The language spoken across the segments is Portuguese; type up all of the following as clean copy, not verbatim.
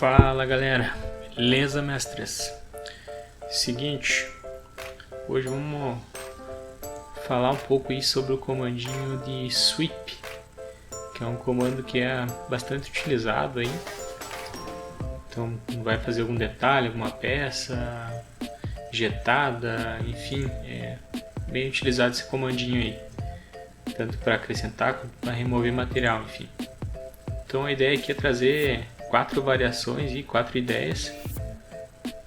Fala galera, beleza mestres? Seguinte, hoje vamos falar um pouco aí sobre o comandinho de sweep, que é um comando que é bastante utilizado aí. Então vai fazer algum detalhe, alguma peça injetada, enfim, é bem utilizado esse comandinho aí, tanto para acrescentar quanto para remover material, enfim. Então a ideia aqui é trazer 4 variações e 4 ideias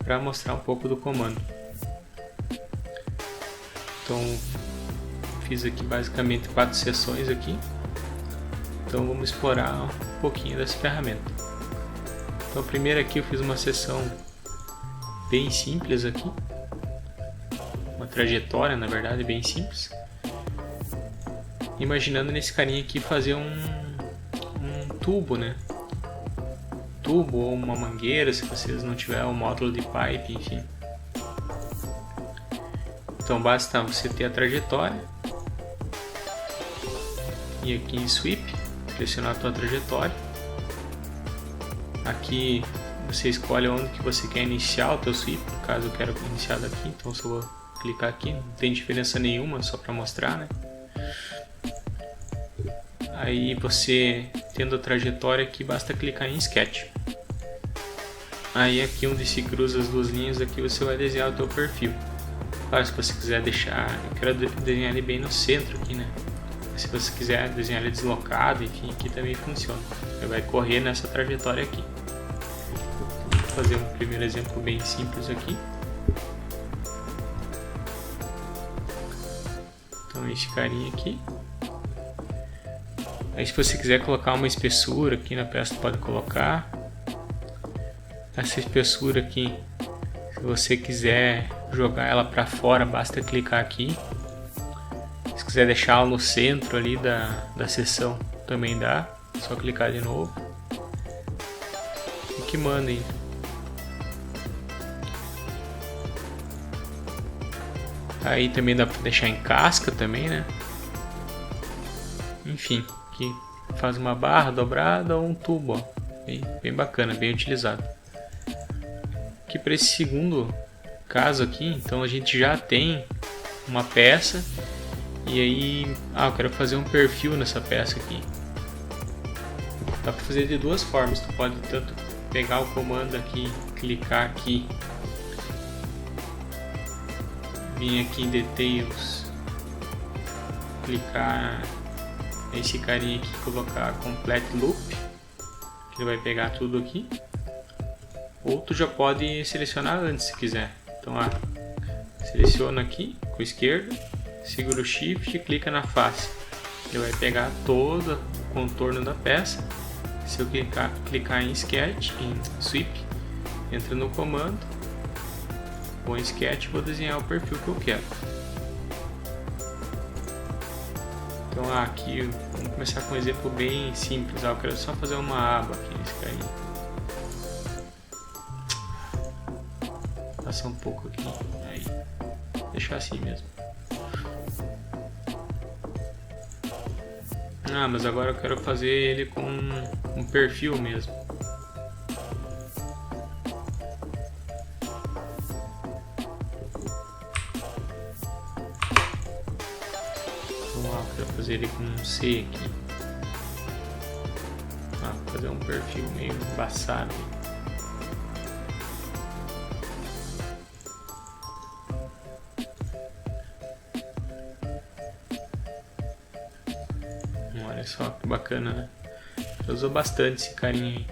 para mostrar um pouco do comando. Então fiz aqui basicamente 4 sessões aqui. Então vamos explorar um pouquinho dessa ferramenta. Então primeiro aqui eu fiz uma sessão bem simples aqui, uma trajetória na verdade bem simples, imaginando nesse carinha aqui fazer um tubo, né? Tubo ou uma mangueira, se vocês não tiverem um módulo de pipe, enfim. Então basta você ter a trajetória e aqui em sweep selecionar a tua trajetória. Aqui você escolhe onde que você quer iniciar o teu sweep. No caso eu quero iniciar daqui, então eu só vou clicar aqui, não tem diferença nenhuma, só para mostrar, né? Aí você, tendo a trajetória aqui, basta clicar em Sketch. Aí aqui onde se cruza as duas linhas aqui você vai desenhar o teu perfil. Claro, se você quiser deixar, eu quero desenhar ele bem no centro aqui, né? Mas se você quiser desenhar ele deslocado, enfim, aqui também funciona. Ele vai correr nessa trajetória aqui. Vou fazer um primeiro exemplo bem simples aqui. Então esse carinha aqui. Aí se você quiser colocar uma espessura aqui na peça, pode colocar. Essa espessura aqui, se você quiser jogar ela para fora, basta clicar aqui. Se quiser deixar ela no centro ali da seção, também dá. Só clicar de novo. E que mandem. Aí também dá para deixar em casca também, né? Enfim. Aqui faz uma barra dobrada ou um tubo, ó. Bem bacana, bem utilizado. Aqui para esse segundo caso aqui, então a gente já tem uma peça e aí, eu quero fazer um perfil nessa peça aqui. Dá para fazer de duas formas, tu pode tanto pegar o comando aqui, clicar aqui, vir aqui em Details, clicar esse carinha aqui, colocar Complete Loop, que ele vai pegar tudo aqui. Ou tu já pode selecionar antes se quiser. Então seleciona aqui com a esquerda, segura o Shift e clica na face. Ele vai pegar todo o contorno da peça. Se eu clicar em Sketch, em Sweep, entra no comando, vou em Sketch e vou desenhar o perfil que eu quero. Então aqui vamos começar com um exemplo bem simples. Eu quero só fazer uma aba aqui nesse carinha. Passar um pouco aqui, aí deixar assim mesmo. Mas agora eu quero fazer ele com um perfil mesmo. Quero fazer ele com um C aqui. Fazer um perfil meio embaçado. Olha só que bacana, né? Usou bastante esse carinha aí.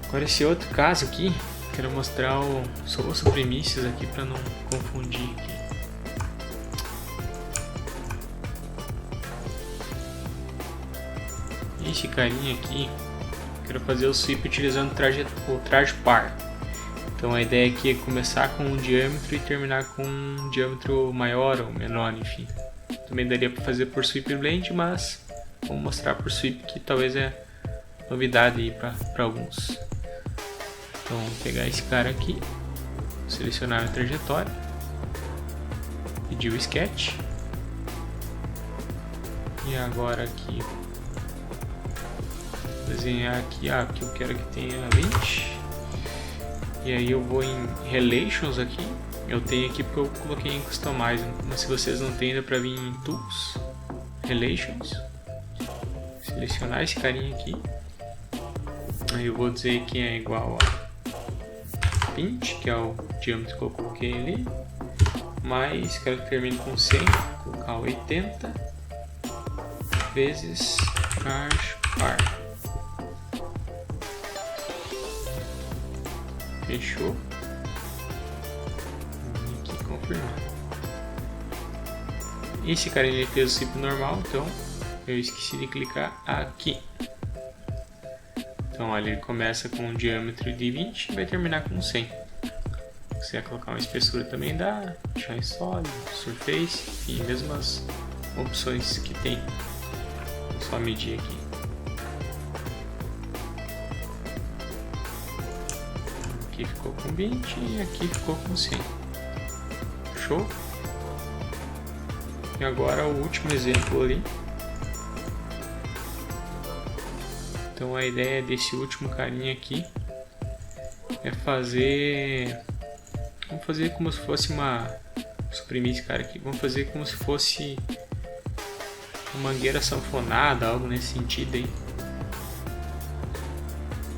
Agora esse outro caso aqui, quero mostrar os primícias aqui para não confundir aqui. Esse carinha aqui, quero fazer o sweep utilizando o traje par. Então a ideia aqui é começar com um diâmetro e terminar com um diâmetro maior ou menor, enfim. Também daria para fazer por sweep blend, mas vamos mostrar por sweep, que talvez é novidade aí para alguns. Então vamos pegar esse cara aqui, selecionar a trajetória, pedir o sketch e agora aqui desenhar aqui, que eu quero que tenha 20. E aí eu vou em Relations aqui. Eu tenho aqui porque eu coloquei em Customize, mas se vocês não têm, dá pra vir em Tools, Relations, selecionar esse carinha aqui. Aí eu vou dizer que é igual a 20, que é o diâmetro que eu coloquei ali, mais, quero que termine com 100, vou colocar 80 vezes charge par. Fechou. Vou aqui confirmar. Esse cara ele fez o zip normal, então eu esqueci de clicar aqui. Então olha, ele começa com um diâmetro de 20 e vai terminar com 100. Se quiser colocar uma espessura também dá, deixar em sólido, surface, enfim, mesmas opções que tem. Vou só medir aqui. Aqui ficou com 20 e aqui ficou com 100. Show? E agora o último exemplo ali. Então a ideia desse último carinha aqui é fazer... Vamos fazer como se fosse uma... Suprimir esse cara aqui. Vamos fazer como se fosse uma mangueira sanfonada, algo nesse sentido aí.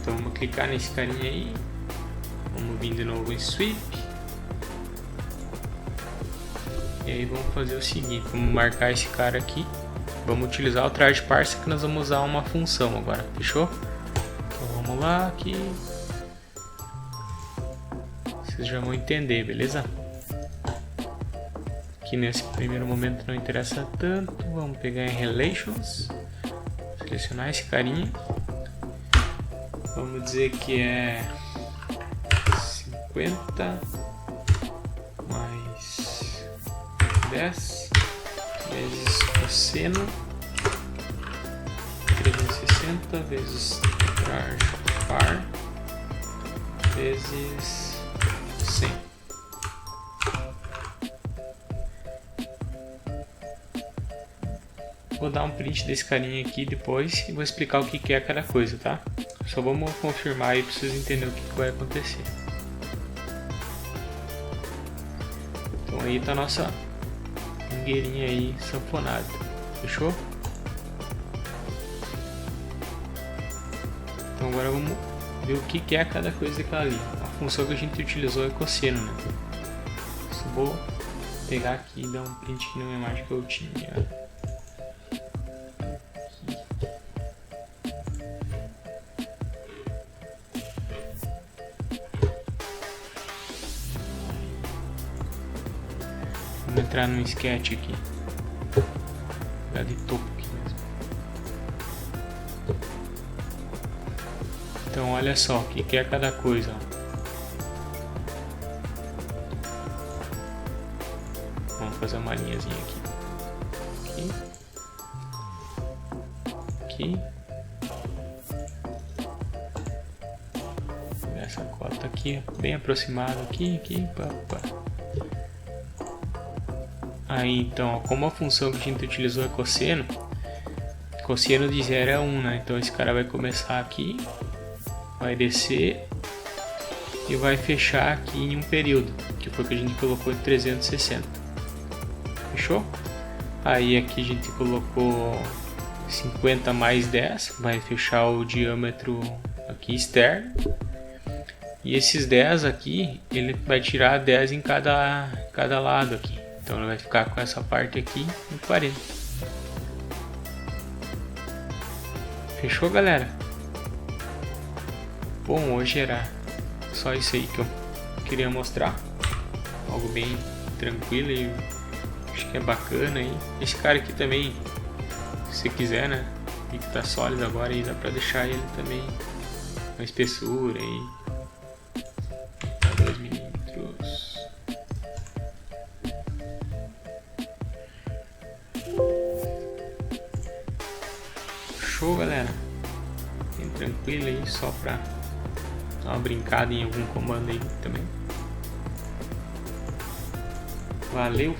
Então vamos clicar nesse carinha aí. Vamos vir de novo em Sweep. E aí vamos fazer o seguinte, vamos marcar esse cara aqui. Vamos utilizar o Charge Parser que nós vamos usar uma função agora, fechou? Então vamos lá aqui. Vocês já vão entender, beleza? Aqui nesse primeiro momento não interessa tanto. Vamos pegar em Relations. Selecionar esse carinha. Vamos dizer que é 50 mais 10 vezes cosseno 360 vezes charge par vezes 100. Vou dar um print desse carinha aqui depois e vou explicar o que é cada coisa, tá? Só vamos confirmar aí para vocês entenderem o que vai acontecer. Então aí tá a nossa mangueirinha aí sanfonada, fechou? Então agora vamos ver o que é cada coisa daquela ali. A função que a gente utilizou é cosseno, né? Só vou pegar aqui e dar um print aqui na minha imagem que eu tinha. Vou entrar no sketch aqui. Vou pegar de topo aqui mesmo. Então olha só o que é cada coisa. Vamos fazer uma linhazinha aqui. Aqui. Essa cota aqui, bem aproximada aqui. Pá. Aí então, como a função que a gente utilizou é cosseno, cosseno de 0 é 1, né? Então esse cara vai começar aqui, vai descer e vai fechar aqui em um período, que foi o que a gente colocou em 360. Fechou? Aí aqui a gente colocou 50 mais 10, vai fechar o diâmetro aqui externo. E esses 10 aqui, ele vai tirar 10 em cada lado aqui. Então ele vai ficar com essa parte aqui em 40. Fechou, galera? Bom, hoje era só isso aí que eu queria mostrar. Algo bem tranquilo e acho que é bacana aí. Esse cara aqui também, se você quiser, né? E que tá sólido agora aí, dá pra deixar ele também com espessura aí. 2 milímetros. Show, galera. Bem tranquilo aí, só pra dar uma brincada em algum comando aí também. Valeu!